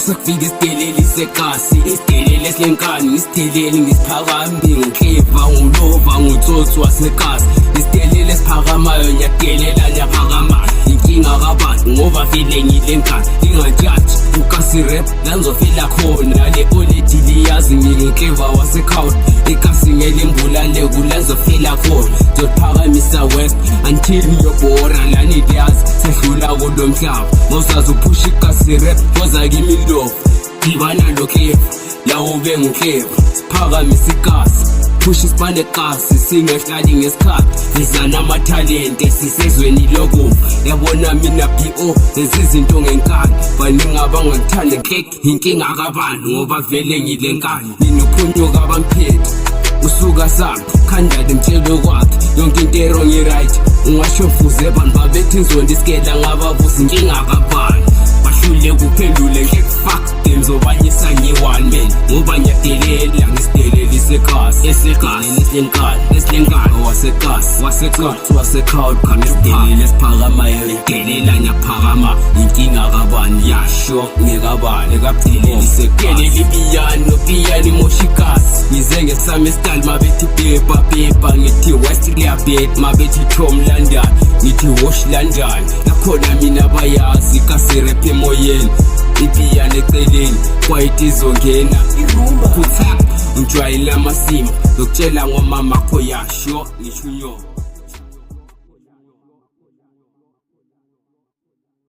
Sakufika isideleli sekasi, isideleli esilenkani, isideleli ngisiphakami ngikleva ngulova ngutsotsi wasekasi, isideleli esiphakamayo ngiyadelela ngiyaphakama. Inkinga kabantu ngoba vele ngilenkani, ingajaji ukasi rap la ngizofela khona. Le oledi liyazi nginkleva wasekhawuti, ikasi ngelembulale kula ngizofela khona. Ngizophakamisa west until ngiyobhora la niyazi sedlula kulo mhlaba. Mawusazi uphusha ikasi rap koza kimi lo dibana lo clever yawo be ngiclever. Phakamisa ikasi push isibane kasi singehlali ngesikhathi ngizana amathalente sisezweni lokufa. Yabona mina BO lezi izinto ngenkani baningi abangangithanda cake inkinga kabantu ngoba vele ngilenkani. Ninophunyuka abamphethe usuka sami khandale mtshelo kwakhe yonke into erong right. Ungasho mfuze abantu babethi ngizondi isikela ngabavusa inkinga kabantu bahlule kuphendule fuck them zobanyisa ngi-1 man ngoba ngiyadelela ngisideleli sekhasi esilenkani wasekhawuti khangisideleli esiphakamayo ngidelela ngiyaphakama. Inkinga kabani yasho ngekabani ekadeleli sekhasi piyani nopiyani moshikasi. Ngize ngesami style mabethi pepa ngithi west liyabet mabethi tom London ngithi wash London. Nakhona mina bayazi kasi rap emoyeni ipiyani eceleni kwayithi izongena irumba kuthaka ngijwayela amasimo ngokutshela ngomama kho yasho ngisho unyoka.